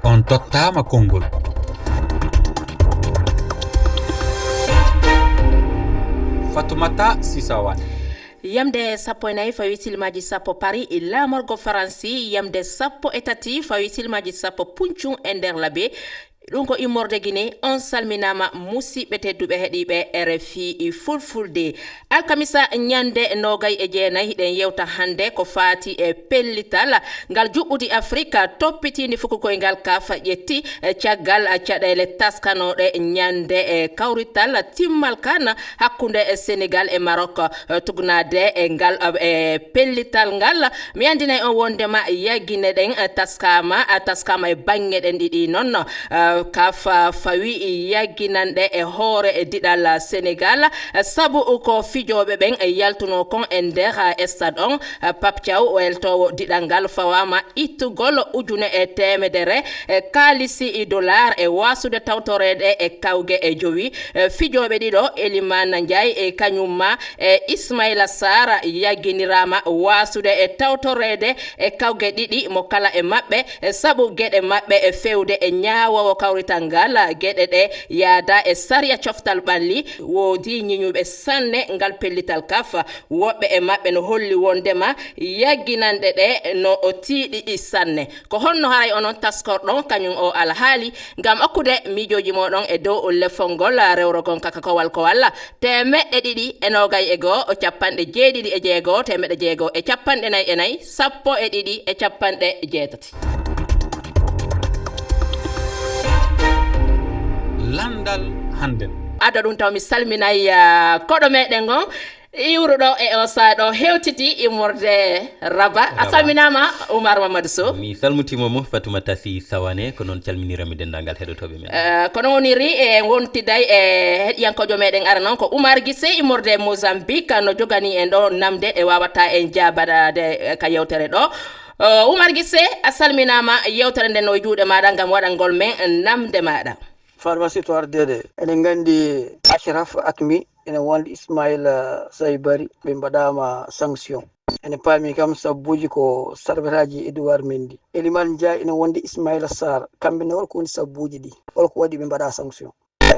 On tottama konngol. Fatoumata Sisawan. Yamde sappo e nayi fawi silmaji sappo Paris lamorgo Faransi yamde sappo e tati fawi silmaji sappo Puncum e nder labe ɗum ko immorde Guinée on salminama musidɓe tedduɓe heeɗiɓe RFI fulfulde alkamisa ñande nogay e jeenayi hiɗen yewta hande ko faati e pellital ngal juɓɓudi Afrique toppitinde fukukoyngal kafa ƴetti caggal caɗele taskanoɗe ñande e kawrital timmal kan hakkunde Sénégal e Maroc tugnade e ngal e pellital ngal mi andinay on wondema yaggine ɗen taskama e bange ɗen ɗiɗi noon kafa fawi yagginande e hoore e diɗal Sénégal sabu ko fijoɓe ɓen yaltuno kon e nder stade on Pape Thiaw weltowo diɗal ngal fawama ittugol ujune e temedere kalisi dollar e wasude tawtorede e kawge e jowi fijoɓe ɗiɗo Elimane Ndiaye e kañumma e Ismaila Sarr yagginirama wasude e tawtorede e kawge ɗiɗi mo kala e maɓɓe sabu gueɗe maɓɓe e fewde e ñaawowo kawrital ngal gueɗe ɗe yaada e sariya coftal ɓalli woodi ñiñuɓe sanne ngal pellital kaf woɓɓe e maɓɓe no holli wondema yagginande ɗe no tiiɗi sanne ko honno haray onon taskorɗon kañum o alhaali ngam akkude miijoji moɗon e dow lefol ngol rewrogol kaka kowal temeɗɗe ɗiɗi e nogay e goho capanɗe jeeɗiɗi e jeegoo temeɗɗe jeegoo e capanɗe nayyi e nayyi sappo e ɗiɗi e capanɗe jeetati Landal handen. adda ɗum taw mi salminay koɗo meɗen gon iwruɗo e o saɗo hewtiti immorde Raba a salminama Oumar Mamadou Sow mi salmutimomo Fatoumata Sisawane ko noon calminirami dendagal heɗotoɓe men kono woniri e wontiday e heɗiyankojo meɗen ara noon ko Oumar Guissé immorde Mozambique no jogani en ɗo namde e wawata en jabadade ka yewtere ɗo Oumar Guissé a salminama yewtere nden no juuɗe maɗa gam waɗangol men namde maɗa pharmacie to ardede enen gandi Achraf Hakimi ene wonde Ismaïla Saybari ɓe mbaɗama sanction ene paami kam sabbuji ko sarbetaji Edouard Mendy Elimane Ndiaye ene wonde Ismaïla Sarr kamɓe ne holko woni sabbuji ɗi holko waɗi ɓe mbaɗa sanction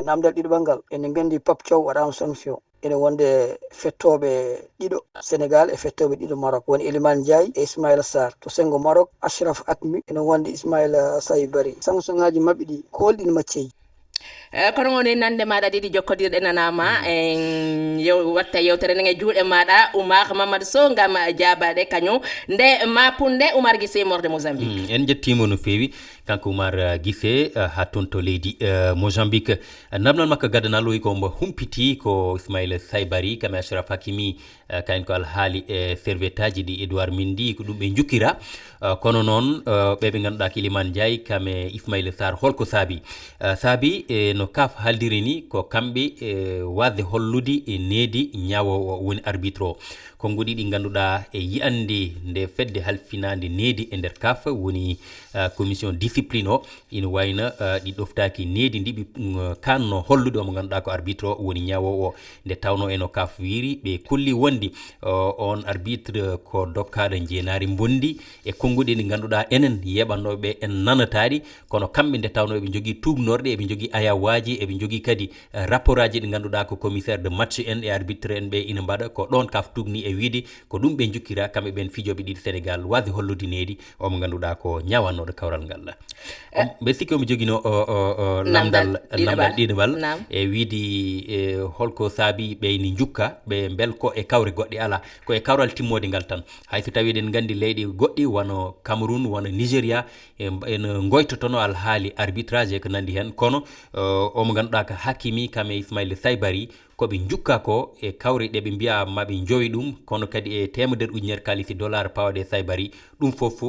namdal ɗiɗo ngal enen gandi Pape Thiaw waɗama sanction ene wonde fettoɓe ɗiɗo Sénégal e fettoɓe ɗiɗo Maroc woni Elimane Ndiaye e Ismaïla Sarr to sengo Maroc Achraf Hakimi ene wonde Ismaïla Saybari sanction ngaji mabɓe ɗi ko holɗin macceji kono woni nande maɗa ɗiɗi jokkodirɗe nanama en watta yewtere nden e juuɗe maɗa Oumar Mamadou Sow gam jabade kañum nde mapunde Oumar Guissé morde Mozambique en jettimo no fewi kanko Oumar Guissé ha toon to leydi Mozambique namdal makko gadanal wi ko mbo humpiti ko Ismaïla Saybari kame Achraf Hakimi kayen ko alhaali e servetaji ɗi Edouard Mendy ko ɗum ɓe jukkira kono noon ɓeɓe ganduɗa ko Elimane Ndiaye kame Ismaïla Sarr holko saabi no kaf haaldiri ni ko kamɓe wasde hollude e needi ñawowo woni arbitre o konnguɗi ɗi ganduɗa e yiyande nde fedde halfinade needi e nder kaf woni commission discipline o ina wayno ɗi ɗoftaki needi ndi ɓe kanno hollude omo ganduɗa ko arbitre o woni ñawowo o nde tawno eno kaf wiri ɓe kolli wondi on arbitre ko dokkaɗo jeenari bondi e konnguɗi ɗi ganduɗa enen yeɓannoɓe en nanataɗi kono kamɓe nde tawno eɓe jogui tubnorɗe eɓe jogui ayawaji eɓe jogui kadi rapport aji ɗi ganduɗa ko commissaire de match en e arbitre en ɓe ina mbaɗa ko ɗon kaf tugni e wiide ko ɗum ɓe jukkira kamɓe ɓen fijoɓe ɗiɗi Sénégal wasde hollude needi omo ganduɗa ko ñawannoɗo kawral ngal mbe sikki omo joguino lamdal ɗiɗabal e wiidi holko saabi ɓeyni jukka ɓe belko e kawre goɗɗe ala ko e kawral timmode ngal tan hayso tawi eɗen gandi leyɗe goɗɗi wono Cameroun wono Nigéria ene goytotono alhaali arbitrage e ko nandi hen kono omo ganduɗa ko Hakimi kame Ismaïla Saybari koɓe jukka ko e kawre ɗe ɓe mbiya maɓe jowi ɗum kono kadi e temedere ujunere kalisi dollar pawɗe Saybari ɗum foof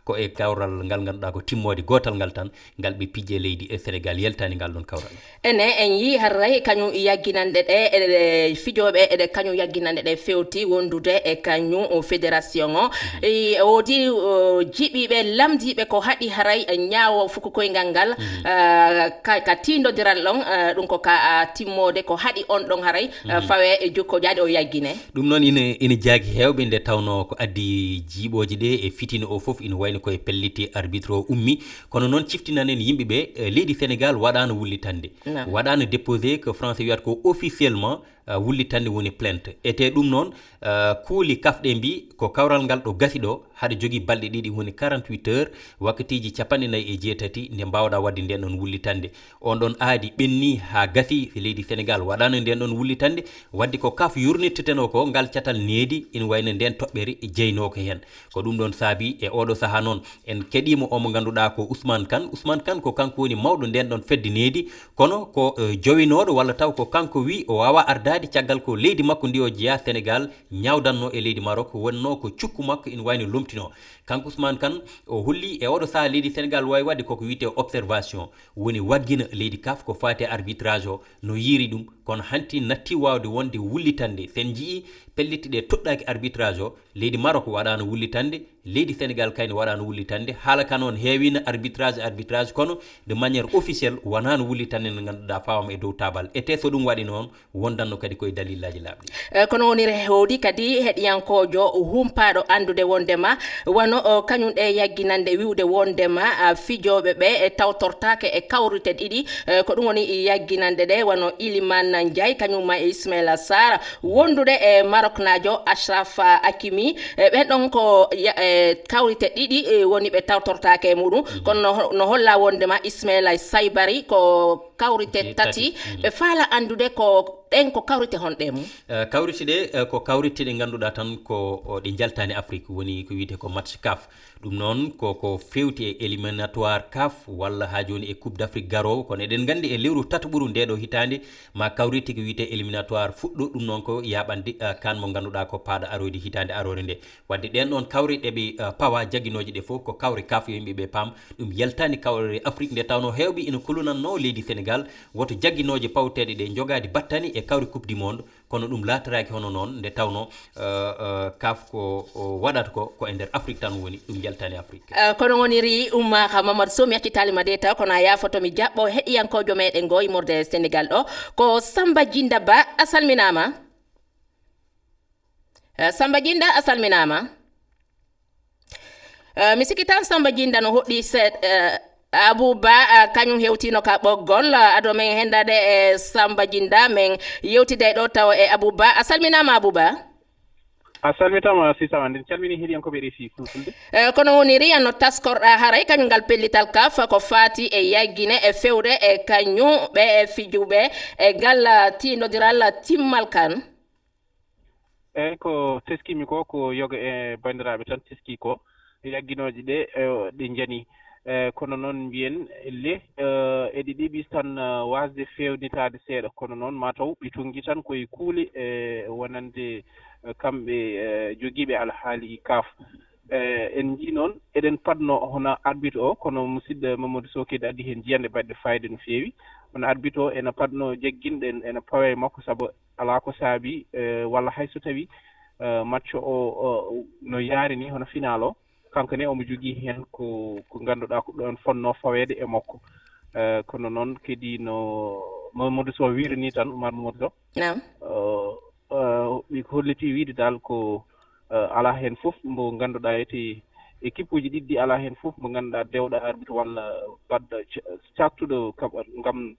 ko e kawral ngal ganduɗa ko timmode gotal ngal tan ngal ɓe pijje leydi e Sénégal yeltani ngal ɗon kawral ene en yi harray kañum yagginande ɗe e fijoɓe eɗe kañum yagginande ɗe fewti wondude e kañum fédération o woodi jiɓiɓe lamdiɓe ko haɗi haray ñaawo fukukoyngal ngal ka tindodiral ɗon ɗum ko ka timmode ko haɗi on ɗon haray fawe e jokko jaade o yaggine dum non ina jaagi hewbe nde tawno ko addi jiiboji de e fitino o fof ina wayno koye pelliti arbitre o ummi kono noon ciftinanen yimɓeɓe leydi Sénégal waɗano wullitande waɗano déposé que français wiyata ko officiellement wullitande woni plainte ete ɗum noon kuuli kafɗe mbi ko kawral ngal ɗo gasi ɗo haɗa jogui balɗe ɗiɗi woni 48 heures wakkatiji 49 nde mbawɗa wadde nden ɗon wullitande on ɗon aadi ɓenni ha gasi leydi Sénégal waɗano nden ɗon wullitande wadde ko kaf yurnittiteno ko ngal catal needi ina wayno nden toɓɓere jeynoko hen ko ɗum ɗon saabi e oɗo saaha noon en keɗimo omo ganduɗa ko Ousmane Kane ko kanko woni mawɗo nden ɗon fedde needi kono ko jowinoɗo walla taw ko kanko wi o wawa ardade caggal ko leydi makko ndi o jeeya Sénégal ñawdanno e leydi Maroc wonno ko cukku makko ina wayno lomtino kanko Ousmane Kane o holli e oɗo saaha leydi Sénégal wawi wadde koko wiyete observation woni waggina leydi CAF ko fati arbitrage o no yiiri ɗum kono hanti natti wawde wonde wullitande sen jii pelliti ɗe toɗɗaki arbitrage o leydi Maroc waɗano wullitande leydi Sénégal kayne waɗano wullitande haala ka noon heewino arbitrage kono de manière officielle wonano wullitande nde ganduɗa fawama e dow tabal ete so ɗum waɗi noon wondanno kadi koye dalillaji laaɓɗi kono woni rehowdi kadi heɗiyankojo humpaɗo andude wondema wano kañum ɗe yagginande wiwde wondema fijoɓe ɓe tawtortake e kawrite ɗiɗi ko ɗum woni yagginande ɗe wano Iliman Ndiaye kañumma e Ismaila Sarr wondude e Maroc najo Achraf Hakimi ɓen ɗon ko kawrite ɗiɗi woni ɓe tawtortake e muɗum kono no holla wondema Ismaila Saibari ko kawrite tati ɓe faala andude ko ɗen ko kawrite honɗe mum kawrite ɗe ko kawrite ɗe ganduɗa tan ko ɗe jaltani Afrique woni ko wiyete ko match CAF ɗum noon ko fewti e éliminatoire CAF walla ha joni e coupe d'Afrique garowo kono eɗen gandi e lewru tataɓuru ndeɗo hitande ma kawrite ko wiyete éliminatoire fuɗɗo ɗum noon ko yaɓande kan mo ganduɗa ko paaɗa aroyde hitande arore nde wadde ɗen ɗon kawre ɗeɓe pawa jaguinoje ɗe fof ko kawre CAF yo yimɓeɓe paam ɗum yaltani kawre Afrique nde tawno hewɓe ina kolunanno leydi Sénégal woto jaguinoje pawteɗe ɗe jogadi battani e kawre coupe du monde kono ɗum lataraki hono noon nde tawno CAF ko waɗata ko e nder Afrique tan woni ɗum yaltani Afrique kono woniri Oumar Mamadou Sow mi accitalima de taw kono a yafotomi jaɓɓo heɗiyankojo meɗen ngo immorde Sénégal ɗo ko Samba Djinda Ba a salminama Samba Djinda a salminama mi sikki tan Samba Djinda no hoɗɗi Abouba kañum hewtino ka ɓoggol aɗo men hendade e Samba Djinda men yewtide ɗo taw e Abouba a salminama Abouba a salmitama Sisa Wande calmini heɗiyankoɓe RFI fulfulde kono woniri no taskorɗa haray kañum ngal pellital CAF ko fati e yaggine e fewre e kañum ɓe e fijuɓe e ngal tindodiral timmal kan eyyi ko teskimi ko yoga e bandiraɓe tan teski ko yagginoje ɗe ɗe jani kono noon mbiyen elle eɗi ɗiɓi tan wasde fewnitade seeɗa kono noon mataw ɓe tongui tan koye kuule wonande kamɓe joguiɓe alhaali CAF en jii noon eɗen padno hono arbitre o kono musidɗo Mamadou Sow kadi addi hen jiyande baɗɗe fayida no feewi hono arbitre o ene padno jagguinɗen ene pawe makko saabu ala ko saabi walla hayso tawi match o no yaari ni hono final o kanko ne omo jogii heen ko ngannduɗaa ko ɗon fonnoo faweede e makko kono noon kadi no Mamadou Sow wiiri nii tan Oumar Mamadou Sow ɓe hollitii wiide dal ko alaa heen fof mbo ngannduɗaa ete équipe uji ɗiɗɗi alaa heen fof mo ngannduɗaa dewɗo arbitre walla badɗo caktuɗo ngam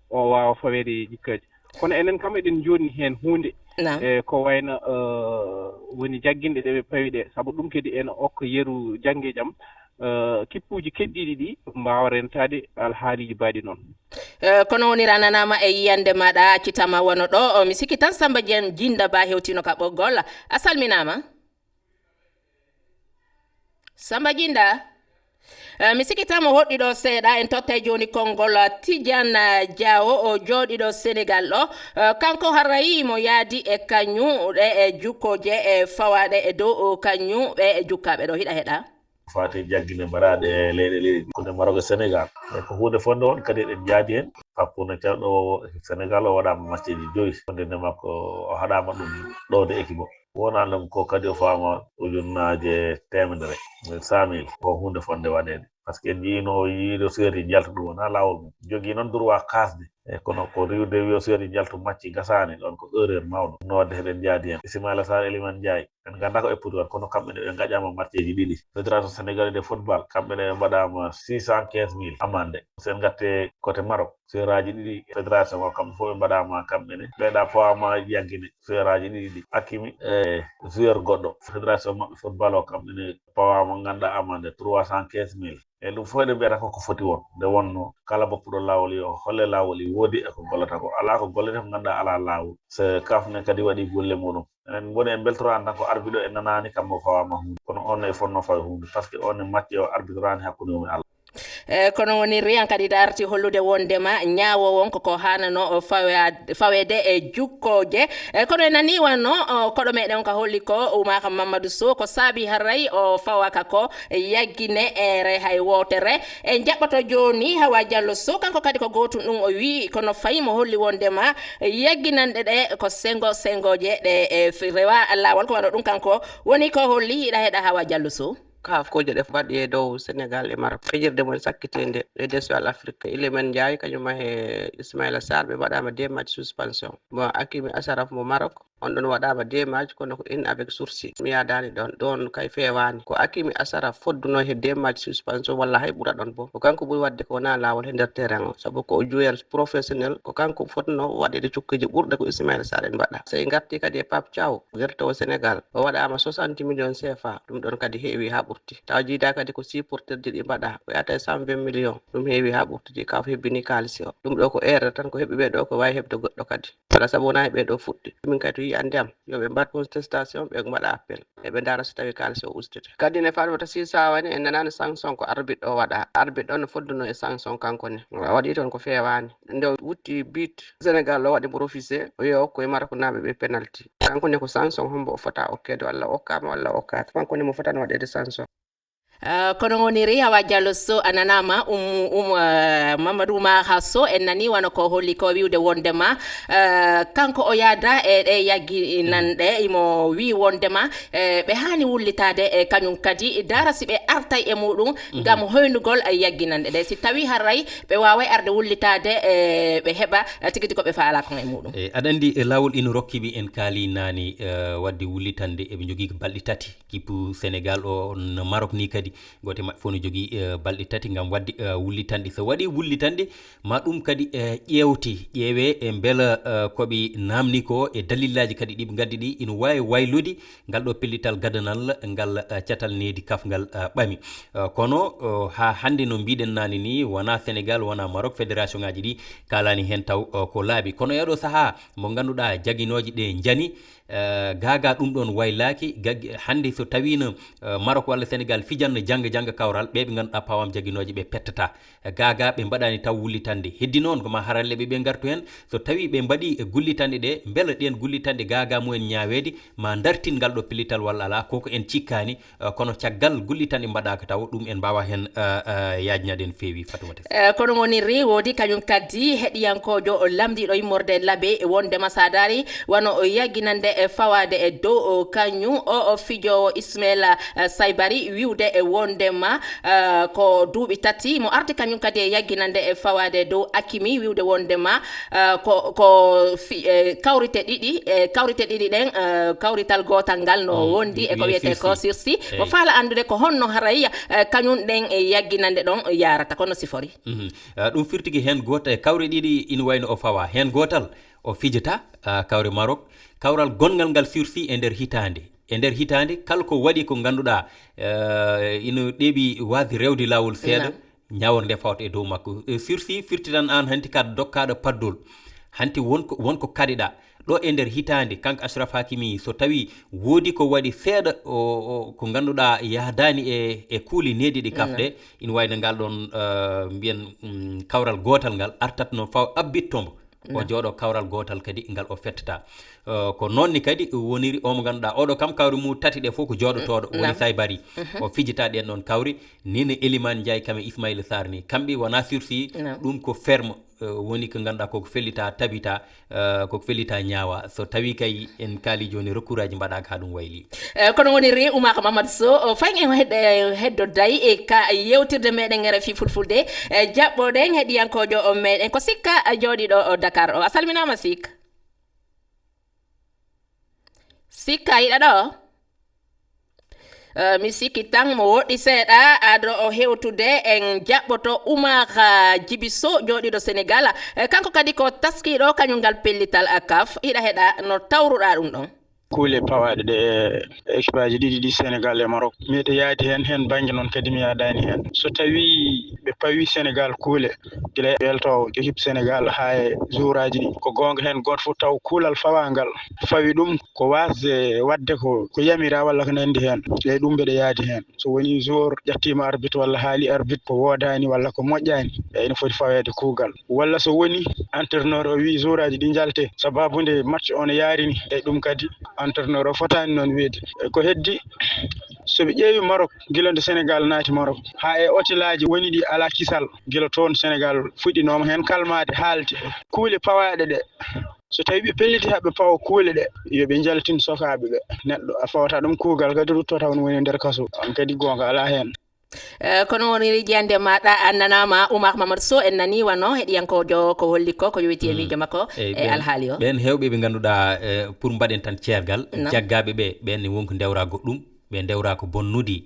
o waawa faweede jikkaaji kono enen kam eɗen jooni heen huunde ko wayno woni jagginɗe ɗe ɓe pawi ɗe sabu ɗum kadi ene okka yeru jannge jam kippuuji keɗɗiɗi ɗi mbaawa rentaade alhaaliji mbaɗi noon kono woni rananama e yiyande maɗa accitama wono ɗo mi sikki tan Samba Djinda Ba hewtino ka ɓoggol a salminama Samba Djinda mi sikitama hoɗɗiɗo seeɗa en totta joni konngol Tidiane Diawo o jooɗiɗo Sénégal ɗo kanko harayi mo yaadi e kañum ɗe e jukkoje e fawaɗe e dow kañum ɓe e jukkaɓe ɗo hiɗa heɗa fati jaggine mbaɗaɗe e leyɗe konde Maroc e Sénégal e ko hunde fonde on kadi eɗen jaadi hen hakkude cewɗo Sénégal o waɗama match ji 5 konde nde makko o haɗama ɗum ɗowde équipe o wona ɗum ko kadi o faama ujunnaje temedere 100 000 ko hunde fonde waɗede par ce que en jiino yiiɗo seeri jalta ɗum wona laawol mum jogii noon droit kasde e kono ko riwde wiyo seeri jaltu macci gasani ɗon ko erreur mawɗo no wadde heɗen jaadi hen Ismaila Sarr Elimane Ndiaye en ganda ko eppude wat kono kamɓe ɓe gaƴama matcheji ɗiɗi fédération sénégalais de football kamɓe ne mbaɗama 615 000 amande sen gatte côté Maroc seeraji ɗiɗi fédération o kamɓe fof ɓe mbaɗama kamɓe ne ɓeeɗa pawama yaggine seeraji ɗiɗi ɗi Hakimi e joueur goɗɗo fédération maɓɓe football o kamɓe ne pawama ganduɗa amande 315 000 e ɗum fof eɗen mbiyata koko foti won nde wonno kala boppuɗo laawol yo holle laawol woodi e ko gollata ko ala ko gollete ko ganduɗa ala laawol so kafne kadi waɗi golle muɗum enen boni en beltorani tan ko arbitre o e nanani kammo fawama hunde kono on e fonno fawi hunde par ce que on e macce o arbitrani hakkude mum e Allah kono woni riyan kadi darti hollude wondema ñaawo won koko hanano fawede e jukkoje kono en nani wanno koɗo meɗen ko holli ko Oumar Mamadou Sow ko saabi haray o fawaka ko yaggine ere hay wotere en jaɓɓoto joni Hawa Diallo Sow kanko kadi ko gotum ɗum o wi kono fayi mo holli wondema yagginanɗe ɗe ko sengoje ɗe rewa lawol ko wano ɗum kanko woni ko holli hiɗa heɗa Hawa Diallo Sow kaaf ko jode mbaɗi e dow Sénégal e Maroc fijirde mon sakkitinde e Deswal Afrique Iliman Ndiaye kañuma e Ismaila Sarr ɓe mbaɗama 2 match suspension bon Hakimi Asaraf mo Maroc on ɗon waɗama 2 match kono ko in avec sursis mi yadani ɗon kay fewani ko Hakimi Asaraf fodduno he 2 match suspension walla hay ɓuura ɗon bo ko kanko ɓuuri wadde ko wona lawol he nder terrain o saabu ko joueur professionnel ko kanko fotno waɗede cukkuji ɓurɗe ko Ismaila Sarr en mbaɗa so en garti kadi e Pape Thiaw werto o Sénégal o waɗama 60 millions CFA ɗum ɗon kadi heewi ha ɓurti taw jiida kadi ko supporterji ɗi mbaɗa ko yata 120 millions ɗum heewi ha ɓurtidi kaw hebbini kalisi o ɗum ɗo ko erreur tan ko heɓi ɓeɗo ko wawi heɓde goɗɗo kadi wala saabu wona ɓeɗo fuɗɗi min kadi to yi andiyam yoɓe mbat contestation ɓe mbaɗa appel eɓe dara so tawi kalisi o ustete kadi ne Fatoumata Sisa wani en nanani sanction ko arbitre o waɗa arbitre ɗon no fodduno e sanction kanko ne waɗi toon ko fewani nde wutti but Sénégal o waɗi mo refusé o yo okko e Maroc naɓe ɓe penalty kanko ne ko sanction hombo o fota okkede walla okkama walla okkata kanko ne mo fotano waɗede sanction kono woniri Hawa Diallo Sow ananama Mamadou Oumar Sow en nani wano ko holli ko wiwde wondema kanko o yada e ɗe yagginanɗe imo wi wondema ɓe hani wullitade e kañum kadi dara si ɓe artay e muɗum gam hoynugol yagginanɗe ɗe si tawi haray ɓe waway arde wullitade ɓe heɓa tigui ko ɓe faala kon e muɗum aɗa andi lawol ina rokkiɓe en kaali nani wadde wullitande eɓe jogui ko balɗe tati kippu Sénégal o no Maroc ni kadi gote maɓɓe fof no jogui balɗe tati gam wadde wullitande so waɗi wullitande ma ɗum kadi ƴeewe e beela koɓe namni ko e dalillaji kadi ɗiɓe gaddi ɗi ina wawi waylude ngal ɗo pellital gadanal ngal catal nedi kafgal ɓami kono ha hande no mbiɗen nani ni wona Sénégal wona Maroc fédération ngaji ɗi kalani hen taw ko laaɓi kono yaɗo saaha mo ganduɗa jaguinoje ɗe jani gaga ɗum ɗon waylaki hande so tawino Maroc walla Sénégal fijanno jangga kawral ɓe ganduɗa pawam jaguinoje ɓe pettata gaga ɓe mbaɗani taw wullitande heddi noon koma haralleɓe ɓe gartu hen so tawi ɓe mbaɗi gullitande ɗe beela ɗen gullitande gaga mumen ñawede ma dartin ngal ɗo pellital walla ala koko en cikkani kono caggal gullitande mbaɗaka taw ɗum en mbawa hen yajñade en feewi Fatoumata kono woniri wodi kañum kadi heɗiyankojo lamdiɗo immorde laabe wondema sadari wano o yagginande fawade e dow kañum o fijowo Ismaila Saibari wiwde e wondema ko duuɓi tati mo arti kañum kadi e yagginande e fawade dow Hakimi wiwde wondema ko kawrite ɗiɗi ɗen kawrital gotal ngal no wondi e ko wiyete ko sursis mo faala andude ko honno haray kañum ɗen e yagginande ɗon yarata kono sifori ɗum firtigi hen gotal kawre ɗiɗi ina wayno o fawa hen gotal o fijata kawre Maroc kawral gongal ngal sursis e nder hitande kala ko waɗi ko ganduɗa ina ɗeeɓi wasde rewde lawol seeɗa ñaworde fawta e dow makko sursis firtitan an hanti kad dokkaɗo paddol hanti wonko kaɗiɗa ɗo e nder hitande kanko Achraf Hakimi so tawi woodi ko waɗi seeɗa ko ganduɗa yahdani e kuuli nedi ɗi kafɗe ina wayno ngal ɗon mbiyen kawral gotal ngal artat noon faw abbittombo o jooɗo kawral gotal kadi ngal o fettata ko noonni kadi woniri omo ganduɗa oɗo kam kawri mu tati ɗe fof ko jooɗotoɗo woni Saibari o fijita ɗen ɗon kawri nini Elimane Ndiaye kam e Ismaila Sarr ni kamɓe wona sursis ɗum ko ferme woni ko ganduɗa koko fellita tabita koko fellita ñaawa so tawi kay en kaali joni recours aji mbaɗaka ha ɗum wayli kono woni re Oumar Mamadou Sow fayin en heddo day e ka yewtirde meɗen RFI fulfulde jaɓɓoɗen heɗiyankojo meɗen ko sikka jooɗiɗo Dakar o a salminama sikka yiɗa ɗo mi sikki tan mo woɗɗi seeɗa aɗo o hewtude en jaɓɓoto Oumar Djiby Sow jooɗiɗo Sénégal kanko kadi ko taskiɗo kañum ngal pellital CAF hiɗa heɗa no tawruɗa ɗum ɗon kuule pawaɗe ɗe équipe aji ɗiɗi ɗi Sénégal e Maroc miɗo yaadi hen banggue noon kadi mi yaadani hen so tawi ɓe pawi Sénégal kuule gila ɓelto équipe Sénégal ha e jour aji ɗi ko gonga hen goto fof taw kuulal fawangal fawi ɗum ko wasde wadde ko yamira walla ko nandi hen e ɗum mbeɗa yaadi hen so woni jour ƴattima arbitre walla haali arbitre ko wodani walla ko moƴƴani ene foti fawede kuugal walla so woni entraîneur o wi jour aji ɗi jalte sababude match on yarini e ɗum kadi entraîneur o fotani noon wiide ko heddi soɓe ƴeewi Maroc gila nde Sénégal naati Maroc ha e hôtelaji woni ɗi ala kisal gila toon Sénégal fuɗɗinoma hen kalmade haalde kuule pawaɗe ɗe so tawi ɓe pelliti haɓe pawa kuule ɗe yoɓe jaltin sokaɓe ɓe neɗɗo a fawata ɗum kuugal kadi ruttota on woni nder kaso on kadi gonga ala hen kono woni jande maɗa annanama Oumar Mamadou Sow en nani wano heɗiyankojo ko holli ko yowiti e miijo makko e alhaali o ɓen hewɓe ɓe ganduɗa pour mbaɗen tan ceergal jaggaɓe ɓe ɓen wonko dewra goɗɗum ɓe dewra ko bonnude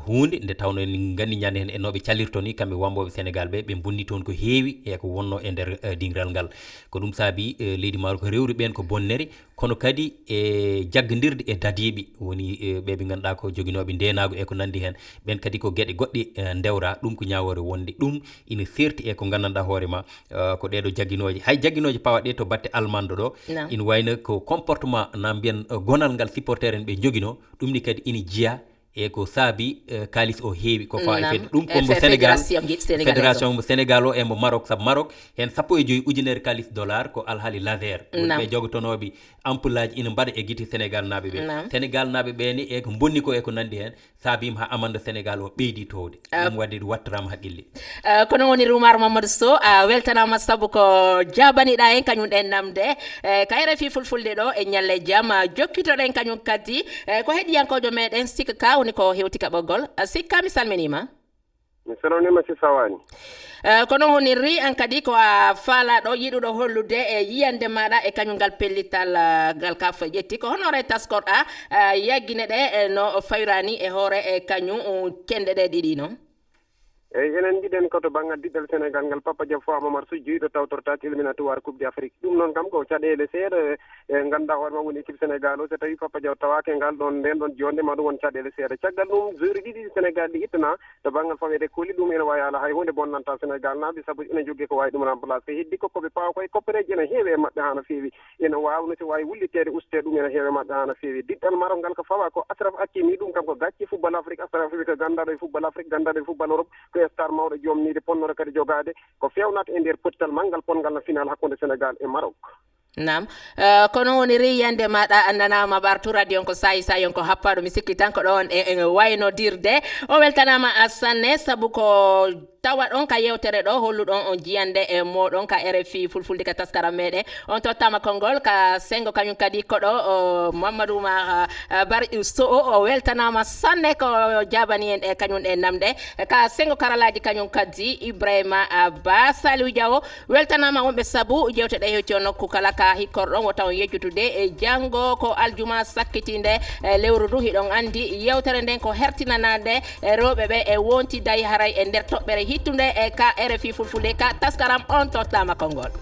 hunde nde tawno en gandi ñande hen enoɓe calirto ni kamɓe wamboɓe Sénégal ɓe bonni toon ko heewi e ko wonno e nder dingral ngal ko ɗum saabi leydi Maroc ko rewri ɓen ko bonnere kono kadi e jaggodirde e dadiɓe woni ɓeɓe ganduɗa ko joguinoɓe ndenago e ko nandi hen ɓen kadi ko gueɗe goɗɗe dewra ɗum ko ñawore wonde ɗum ina serti e ko gandanɗa hoorema ko ɗeɗo jagguinoje hay jagguinoje pawaɗe to batte almande ɗo ina wayno ko comportement na mbiyen gonal ngal supporter en ɓe joguino ɗum ni kadi ina jiiya e ko saabi kalis o heewi ko fa e fedde ɗum kombo Sénégal fédération mo Sénégal o e mo Maroc saabu Maroc hen 15 ujunere kalis dollar ko alhaali laser ɓe jogotonoɓe ampoule aji ina mbaɗa e guite Sénégal naaɓe ɓe Sénégal naaɓe ɓeni e ko bonni ko e ko nandi hen saabima ha amande Sénégal o ɓeydi towde ɗum wadde wattorama haqqille kono woni Oumar Mamadou Sow a weltanama saabu ko jabaniɗa en kañum ɗen namde ka RFI fulfulde ɗo e ñalle jaam jokkitoɗen kañum kadi ko heɗiyankojo meɗen sikka ka woni ko hewtika ɓoggol sikka mi salminima mi salminima si sawani kono honirri an kadi ko a faalaɗo yiɗuɗo hollude e yiyande maɗa e kañum ngal pellital ngal CAF ƴetti ko honore taskorɗa yaggine ɗe no fayrani e hoore e kañum kende ɗe ɗiɗi noon eyyi enen jiɗen koto banggal diɗɗal Sénégal ngal Papa Diaw Fo Momar Sow joyiɗo tawtortaki éliminatoire coupe d'Afrique ɗum noon kam ko caɗele seeɗa e ganduɗa hoore ma woni équipe Sénégal o so tawi Papa Diaw tawake ngal ɗon nden ɗon jonde ma ɗum won caɗele seeɗa caggal ɗum jeuri ɗiɗi Sénégal ɗi ittana to banggal fawede kuuli ɗum ene wawi ala hay hunde bonnanta Sénégal naaɓe saabu ene jogui ko wawi ɗum remplace ko heddi ko koɓe pawa koye koppereji ene heewi e mabɓe ha no feewi ene wawno so wawi wullitede uste ɗum ene heewi e mabɓe ha no feewi diɗɗal Maroc ngal ko fawa ko Achraf Hakimi ɗum kam ko gacci football Afrique Achraf Hakimi ko gandaɗo e football Afrique gandaɗo e football Europe ko star mawɗo jomnide ponnore kadi jogade ko fewnata e nder pottal manggal pongal no final hakkude Sénégal e Maroc nam kono woni riyande maɗa annanama ɓartu radio ko sayi sayi on ko happaɗo mi sikki tan ko ɗon e waynodirde o weltanama sanne saabu ko tawa ɗon ka yewtere ɗo holluɗon on jiyande e moɗon ka RFI fulfulde ka taskara meɗen on tottama konngol ka sengo kañum kadi koɗo Mamadou Oumar Bari Sow o weltanama sanne ko jabani en e kañum ɗe namde ka sengo karalaji kañum kadi Ibrahima Ba Saliou Diawo weltanama wonɓe saabu jewteɗe hewti o nokku kala ka hikkorɗon o taw yejjutude e janggo ko aljuma sakkitinde lewru ndu hiɗon andi yewtere nden ko hertinanade rewɓe ɓe e wonti dayi haray e nder toɓɓere hittunde e ka RFI fulfulde ka taskaram on tottama konngol